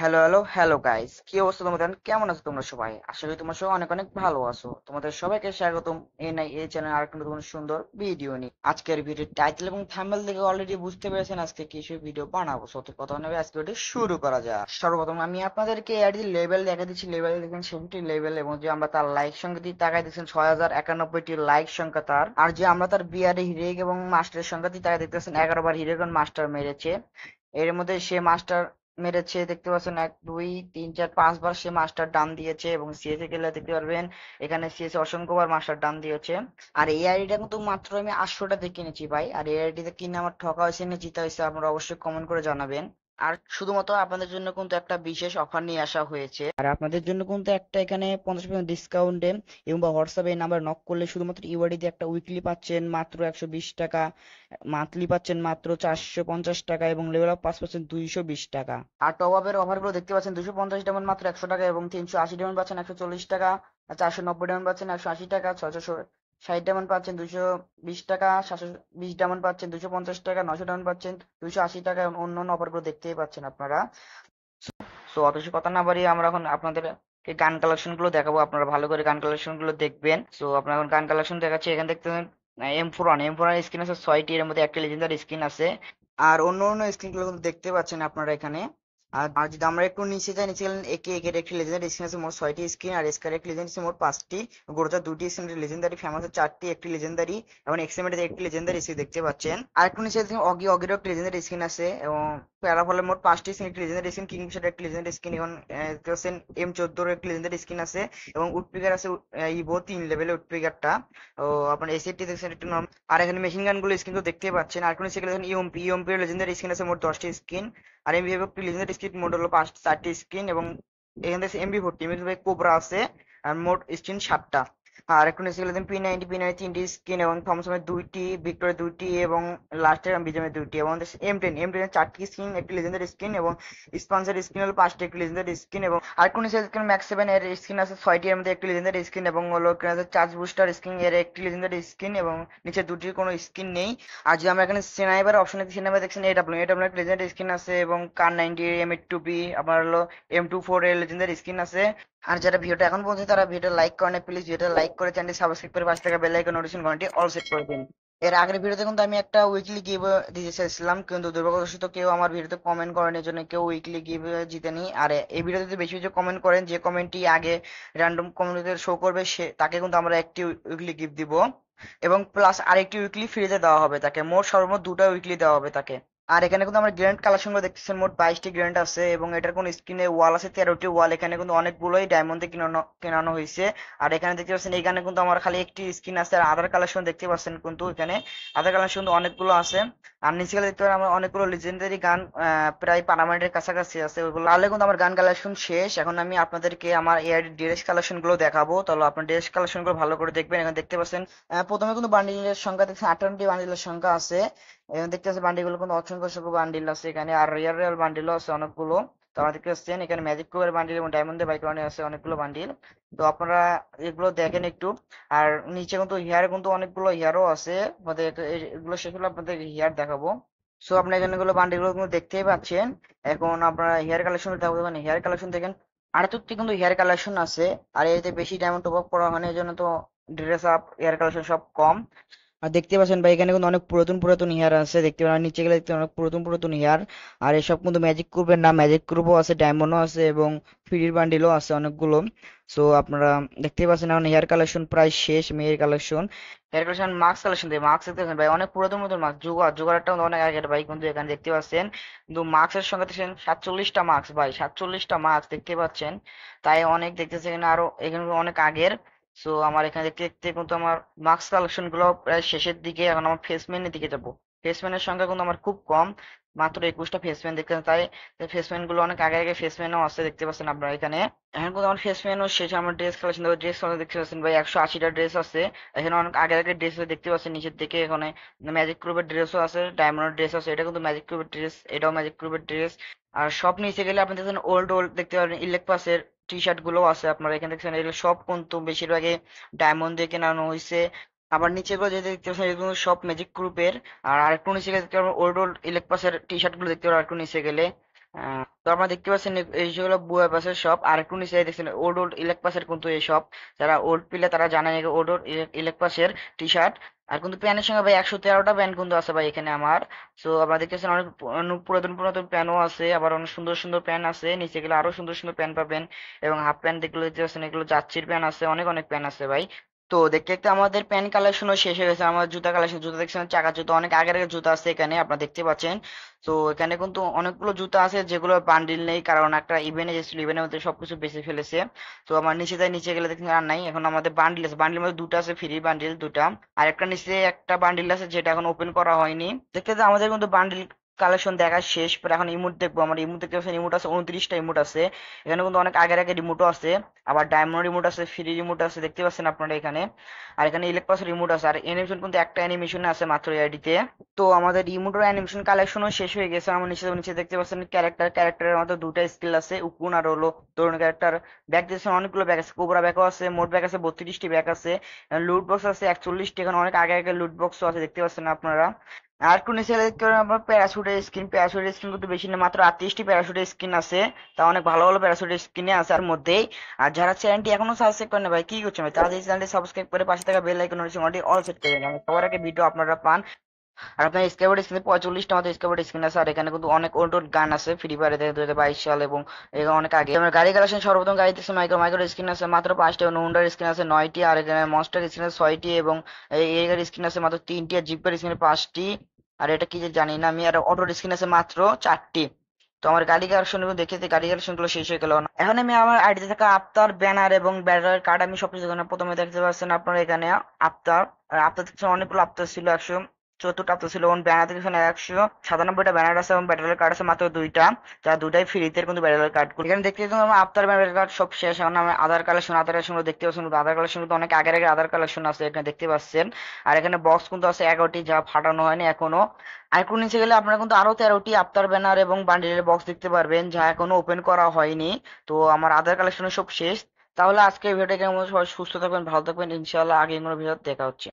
Hello hello hello guys, কি অবস্থা তোমাদের? কেমন আছো তোমরা সবাই? আশা করি তোমরা সবাই অনেক অনেক ভালো আছো। তোমাদের সবাইকে স্বাগতম এই চ্যানেল আর একটা নতুন সুন্দর ভিডিও নিয়ে। আজকের ভিডিও টাইটেল এবং থাম্বনেল দেখে অলরেডি বুঝতে পেরেছেন আজকে কিছু ভিডিও বানাবো। সত্যি কথা নেবে, আজকে ভিডিও শুরু করা যাক। সর্বপ্রথম আমি আপনাদেরকে এআইডি লেভেল দেখা দিচ্ছি। লেভেল দেখেন 70 লেভেল, এবং যে আমরা তার লাইক সংখ্যা দিয়ে তাকাই দিচ্ছেন 6091টি লাইক সংখ্যা তার। আর যে আমরা তার বিআরে হিরেক এবং মাস্টারের সংখ্যা দিয়ে তাকাই দেখতেছেন 11 বার হিরেক এবং মাস্টার মেরেছে। এর মধ্যে সে মাস্টার মেরেছে দেখতে পাচ্ছেন 1 2 3 4 5 বার সে মাস্টার ডান দিয়েছে, এবং সিএসএ গেলে দেখতে পারবেন এখানে সিএসএ অসংখ্যবার মাস্টার ডান দিয়েছে। আর এই আইডিটা কিন্তু মাত্র আমি 800টাতে কিনেছি ভাই। আর এই আইডিতে কিনে আমার ঠকা হয়েছে না জিতা হয়েছে আপনারা অবশ্যই কমেন্ট করে জানাবেন। আর শুধুমাত্র আপনাদের জন্য কিন্তু একটা বিশেষ অফার নিয়ে আসা হয়েছে। আর আপনাদের জন্য কিন্তু একটা এখানে 50% ডিসকাউন্টে এবং বা হোয়াটসঅ্যাপে এই নাম্বার নক করলে শুধুমাত্র ইউআইডি দিয়ে একটা উইকলি পাচ্ছেন মাত্র 120 টাকা, মান্থলি পাচ্ছেন মাত্র 450 টাকা, এবং লেভেল আপ পাস পাচ্ছেন 220 টাকা। আর টপ আপের অফার গুলো দেখতে পাচ্ছেন 250 ডায়মন্ড মাত্র 100 টাকা, এবং 380 ডায়মন্ড পাচ্ছেন 140 টাকা, 490 ডায়মন্ড পাচ্ছেন 180 টাকা, 660 ডায়মন্ড পাচ্ছেন 220 টাকা, 720 ডায়মন্ড পাচ্ছেন 250 টাকা, 900 ডায়মন্ড পাচ্ছেন 280 টাকা, এবং অন্যান্য অফার গুলো দেখতেই পাচ্ছেন আপনারা। সো অত বেশি কথা না বাড়িয়ে আমরা এখন আপনাদের গান কালেকশন গুলো দেখাবো। আপনারা ভালো করে গান কালেকশন গুলো দেখবেন। সো আপনারা এখন গান কালেকশন দেখাচ্ছি। এখানে দেখতে এম ফোর স্কিন আছে 6টি, এর মধ্যে একটা লেজেন্ডারি স্কিন আছে। আর অন্য অন্য স্কিন গুলো কিন্তু দেখতে পাচ্ছেন আপনারা এখানে। আর যদি আমরা একটু নিচে যাই, নিচে গেলেন একে একের একটি লেজেন্ডারি স্কিন আছে মোট 6টি স্কিন, আর এসকার একটি লেজেন্ডারি মোট 5টি, গোরজা 2টি স্কিন লেজেন্ডারি, ফেমাস 4টি একটি লেজেন্ডারি, এবং এক্সএমএড একটি লেজেন্ডারি স্কিন দেখতে পাচ্ছেন। আর একটু নিচে দেখুন অগিরও একটি লেজেন্ডারি স্কিন আছে, এবং প্যারাফলের মোট 5টি স্কিন একটি লেজেন্ডারি স্কিন, কিংফিশার একটি লেজেন্ডারি স্কিন, এখন দেখতে পাচ্ছেন M14 একটি লেজেন্ডারি স্কিন আছে, এবং উডপিকার আছে ইভো 3 লেভেলের উডপিকারটা। ও আপনার এসএটি দেখছেন একটু নরমাল। আর এখানে মেশিন গান গুলো স্কিন তো দেখতে পাচ্ছেন। আর কোনো সেগুলো দেখেন ইউএমপি এর লেজেন্ডারি স্কিন আছে মোট 10টি স্কিন, আর এমবি লেজেন্ডারি স্কিন মোট হলো 4টি স্কিন, এবং এখান থেকে এমবি 40 কোবরা আছে, আর মোট স্কিন 7টা। আর একটু নিচে গেলে P90 3টি স্কিন, এবং থমসনের 2টি, ভিক্টরের 2টি, এবং লাস্টের বিজমের 2টি, এবং এম টেন 4টি স্কিন একটি লেজেন্ডারি স্কিন, এবং স্পন্সর স্কিন হলো 5টি একটি লেজেন্ডারি স্কিন, এবং আর কোন স্কিন ম্যাক্স 7 এর স্কিন আছে 6টি, এর মধ্যে একটি লেজেন্ডারি স্কিন, এবং হলো চার্জ বুস্টার স্কিন এর একটি লেজেন্ডারি স্কিন, এবং নিচে দুটির কোনো স্কিন নেই। আর যদি আমরা এখানে সিনাইবার অপশনে সিনাইবার দেখছেন এডাব্লিউ একটা লেজেন্ডারি স্কিন আছে, এবং কার 90 M8 2B আপনার হলো M24 এর লেজেন্ডারি স্কিন আছে। আর যারা ভিডিওটা এখন পর্যন্ত তারা ভিডিওটা লাইক করেন, প্লিজ ভিডিওটা লাইক করে চ্যানেলটি সাবস্ক্রাইব করে পাশে থাকা বেল আইকন নোটিফিকেশন ঘন্টি অল সেট করে দিন। এর আগের ভিডিওতে কিন্তু আমি একটা উইকলি গিভ দিতে চাইছিলাম, কিন্তু দুর্ভাগ্যবশত কেউ আমার ভিডিওতে কমেন্ট করেন, এর জন্য কেউ উইকলি গিভ জিতেনি। আর এই ভিডিওতে বেশি বেশি কমেন্ট করেন, যে কমেন্টটি আগে র্যান্ডম কমেন্টে শো করবে সে তাকে কিন্তু আমরা একটি উইকলি গিফট দিব, এবং প্লাস আরেকটি উইকলি ফ্রিতে দেওয়া হবে তাকে। মোট সর্বমোট 2টা উইকলি দেওয়া হবে তাকে। আর এখানে কিন্তু আমরা গ্র্যান্ড কালেকশন গুলো দেখতেছেন মোট 22টি গ্র্যান্ড আছে, এবং এটার কোন স্ক্রিনে ওয়াল আছে 13টি ওয়াল। এখানে কিন্তু অনেকগুলোই ডায়মন্ডে কেনানো হয়েছে। আর এখানে দেখতে পাচ্ছেন এখানে কিন্তু আমার খালি একটি স্কিন আছে, আর আদার কালেকশন দেখতে পাচ্ছেন কিন্তু এখানে আদার কালেকশন কিন্তু অনেকগুলো আছে। আর নিচে গেলে দেখতে পারেন আমরা অনেকগুলো লিজেন্ডারি গান প্রায় পার্মানেন্টের কাছাকাছি আছে ওইগুলো। তাহলে কিন্তু আমার গান কালেকশন শেষ। এখন আমি আপনাদেরকে আমার এআই ড্রেস কালেকশন গুলো দেখাবো, তাহলে আপনার ড্রেস কালেকশন গুলো ভালো করে দেখবেন। এখানে দেখতে পাচ্ছেন প্রথমে কিন্তু বান্ডিলের সংখ্যা দেখছেন 58টি বান্ডিলের সংখ্যা আছে। এখানে দেখতে পাচ্ছেন বান্ডিল গুলো কিন্তু অসংখ্য অসংখ্য বান্ডিল আছে এখানে, আর রিয়াল রিয়াল বান্ডিলও আছে অনেকগুলো। তো আমরা দেখতে পাচ্ছেন এখানে ম্যাজিক কুবের বান্ডিল এবং ডায়মন্ডের বাইক বান্ডিল আছে অনেকগুলো বান্ডিল। তো আপনারা এগুলো দেখেন একটু। আর নিচে কিন্তু হেয়ার কিন্তু অনেকগুলো হেয়ারও আছে, আমাদের এগুলো শেষ হলে আপনাদের হেয়ার দেখাবো। সো আপনার এখানে গুলো বান্ডিল গুলো কিন্তু দেখতেই পাচ্ছেন। এখন আপনারা হেয়ার কালেকশন দেখাবো, মানে হেয়ার কালেকশন দেখেন 78টি কিন্তু হেয়ার কালেকশন আছে। আর এতে বেশি ডায়মন্ড টপ আপ করা হয় না, এই জন্য তো ড্রেস আপ হেয়ার কালেকশন সব কম। আর দেখতে পাচ্ছেন ভাই এখানে কিন্তু অনেক পুরাতন পুরাতন হেয়ার আছে দেখতে পারেন, নিচে গেলে দেখতে অনেক পুরাতন পুরাতন হেয়ার। আর এসব কিন্তু ম্যাজিক গ্রুপের না, ম্যাজিক গ্রুপও আছে, ডায়মন্ডও আছে, এবং ফ্রির বান্ডিলও আছে অনেকগুলো। সো আপনারা দেখতে পাচ্ছেন এখন হেয়ার কালেকশন প্রায় শেষ। মেয়ের collection, hair collection, mask collection দিয়ে মাস্ক দেখতে পাচ্ছেন ভাই অনেক পুরাতন পুরাতন মাস্ক, জোগাড়টা অনেক আগের ভাই, কিন্তু এখানে দেখতে পাচ্ছেন কিন্তু মাস্কের সঙ্গে দেখছেন 47টা মাস্ক ভাই, 47টা মাস্ক দেখতে পাচ্ছেন। তাই অনেক দেখতেছে এখানে, আরো এখানে অনেক আগের। সো আমার এখানে দেখতে দেখতে কিন্তু আমার মাস্ক কালেকশন গুলো প্রায় শেষের দিকে। এখন আমার ফেসম্যানের দিকে যাবো। ফেসম্যানের সংখ্যা কিন্তু আমার খুব কম, মাত্র 21টা ফেসম্যান দেখতে পাচ্ছেন। তাই ফেসম্যান গুলো অনেক আগে আগে ফেসম্যানও আছে দেখতে পাচ্ছেন আপনারা এখানে। এখন কিন্তু আমার ফেসম্যানও শেষে। আমার ড্রেস কালেকশন ড্রেস দেখতে পাচ্ছেন ভাই 180টা ড্রেস আছে এখানে, অনেক আগে আগে ড্রেস দেখতে পাচ্ছেন নিচের দিকে। এখানে ম্যাজিক গ্রুপের ড্রেসও আছে, ডায়মন্ডের ড্রেস আছে, এটা কিন্তু ম্যাজিক গ্রুপের ড্রেস, এটাও ম্যাজিক গ্রুপের ড্রেস। আর সব নিচে গেলে আপনি দেখছেন ওল্ড ওল্ড দেখতে পাবেন ইলেকট্রাসের টি শার্ট গুলো আছে আপনারা এখানে দেখছেন। এগুলো সব কিন্তু বেশিরভাগই ডায়মন্ড দিয়ে কেনানো হয়েছে। আবার নিচে গুলো যে দেখতে পাচ্ছেন এগুলো সব ম্যাজিক গ্রুপের। আর আরেকটু নিচে গেলে দেখতে পাবেন ওল্ড ওল্ড ইলেকট্রাসের টি শার্ট গুলো দেখতে পাবেন আরেকটু নিচে গেলে। তো আপনারা দেখতে পাচ্ছেন এই যেগুলো বুয়া পাসের শপ, আর একটু নিচে দেখছেন ওল্ড ওল্ড ইলেক পাসের কিন্তু এই শপ। যারা ওল্ড প্লে তারা জানেন ওল্ড ওল্ড ইলেক পাসের টি শার্ট। আর কিন্তু প্যানের সঙ্গে ভাই 113টা প্যান্ট কিন্তু আছে ভাই এখানে আমার। সো আপনারা দেখতেছেন অনেক পুরাতন পুরাতন প্যানও আছে, আবার অনেক সুন্দর সুন্দর প্যান্ট আছে, নিচে গেলে আরো সুন্দর সুন্দর প্যান্ট পাবেন। এবং হাফ প্যান্ট দেখলে দেখতে পাচ্ছেন এগুলো যাচ্ছির প্যান্ট আছে, অনেক অনেক প্যান্ট আছে ভাই। তো দেখতে দেখতে আমাদের প্যান্ট কালেকশনও শেষ হয়ে গেছে। আমার জুতা কালেকশন, জুতা দেখছেন চাকা জুতা, অনেক আগের আগের জুতা আছে এখানে আপনারা দেখতে পাচ্ছেন। তো এখানে কিন্তু অনেকগুলো জুতা আছে যেগুলো বান্ডিল নেই, কারণ একটা ইভেন্টে গেছিল, ইভেন্টের মধ্যে সবকিছু বেঁচে ফেলেছে। তো আমার নিচে যাই, নিচে গেলে দেখছেন আর নাই। এখন আমাদের বান্ডিল আছে, বান্ডিলের মধ্যে দুটো আছে ফ্রি বান্ডিল দুটা, আর একটা নিচে একটা বান্ডিল আছে যেটা এখন ওপেন করা হয়নি। দেখতে দেখতে আমাদের কিন্তু বান্ডিল কালেকশন দেখা শেষ। পরে এখন ইমোট দেখবো। আমার ইমোট দেখতে পাচ্ছেন ইমোট আছে 29টা ইমোট আছে এখানে, কিন্তু অনেক আগের আগে রিমোটও আছে, আবার ডায়মন্ড রিমোট আছে, ফ্রি রিমোট আছে দেখতে পাচ্ছেন আপনারা এখানে। আর এখানে ইলেকট্রস রিমোট আছে, আর অ্যানিমেশন কিন্তু একটা অ্যানিমেশন আছে মাত্র এই আইডিতে। তো আমাদের রিমোট অ্যানিমেশন কালেকশনও শেষ হয়ে গেছে। আমার নিচে নিচে দেখতে পাচ্ছেন ক্যারেক্টারের মধ্যে দুটা স্কিল আছে, উকুন আর হলো তরুণ ক্যারেক্টার। ব্যাগ দিয়েছেন অনেকগুলো ব্যাগ আছে, কোবরা ব্যাগও আছে, মোট ব্যাগ আছে 32টি ব্যাগ আছে, লুট বক্স আছে 41টি। এখন অনেক আগে আগে লুট বক্সও আছে দেখতে পাচ্ছেন আপনারা। আর একটু নিচে দেখতে পারেন আপনার প্যারাশুটের স্কিন, প্যারাশুটের স্কিন কিন্তু বেশি না, মাত্র 38টি প্যারাশুটের স্কিন আছে। তা অনেক ভালো ভালো প্যারাশুটের স্কিনে আছে আর মধ্যেই। আর যারা চ্যানেলটি এখনো সাবস্ক্রাইব করেন না ভাই, কি করছেন ভাই, তারা এই চ্যানেলটি সাবস্ক্রাইব করে পাশে থাকা বেল আইকন নোটিফিকেশনটি অল সেট করে দিন, সবার আগে ভিডিও আপনারা পান। আর আপনার স্কেবোর্ড স্ক্রিনে 45টা মতো স্কেবোর্ড স্ক্রিন আছে, আর এখানে কিন্তু অনেক ওল্ড ওল্ড গান আছে ফ্রি ফায়ারে থেকে 2022 সাল এবং এখানে অনেক আগে। আমার গাড়ি কালেকশন সর্বপ্রথম গাড়িতে মাইক্রো মাইক্রো স্ক্রিন আছে মাত্র 5টি, এবং হুন্ডার স্ক্রিন আছে 9টি, আর এখানে মনস্টার স্ক্রিন আছে 6টি, এবং এই গাড়ির স্ক্রিন আছে মাত্র 3টি, আর জিপের স্ক্রিনে 5টি। আর এটা কি যে জানি না আমি। আর অটোর স্ক্রিন আছে মাত্র 4টি। তো আমার গাড়ি কালেকশন দেখে গাড়ি কালেকশন গুলো শেষ হয়ে গেল। এখন আমি আমার আইডিতে থাকা আফতার ব্যানার এবং ব্যানার কার্ড আমি সবকিছু এখানে প্রথমে দেখতে পাচ্ছেন আপনারা এখানে আফতার। আর আফতার দেখছেন অনেকগুলো আফতার ছিল, 174টা আফতার ছিল, এবং ব্যানার দেখছেন 197টা ব্যানার আছে, এবং ব্যাটারিয়াল কার্ড আছে মাত্র দুইটা, যা দুটাই ফ্রিতে কিন্তু ব্যাটারিয়াল কার্ড। এখানে দেখতে পাচ্ছেন আমার আফতার ব্যাটারিয়াল কার্ড সব শেষ। এখন আমার আধার কালেকশন, আধার কালেকশন দেখতে পাচ্ছেন, আধার কালেকশন কিন্তু অনেক আগের আগে আধার কালেকশন আছে এখানে দেখতে পাচ্ছেন। আর এখানে বক্স কিন্তু আছে 11টি, যা ফাটানো হয়নি এখনো। আর একটু নিচে গেলে আপনারা কিন্তু আরো 13টি আফতার ব্যানার এবং বান্ডিলের বক্স দেখতে পারবেন, যা এখনো ওপেন করা হয়নি। তো আমার আধার কালেকশন সব শেষ। তাহলে আজকে ভিডিওটা কেমন, সবাই সুস্থ থাকবেন, ভালো থাকবেন, ইনশাআল্লাহ আগে কোনো ভিডিও দেখা হচ্ছে।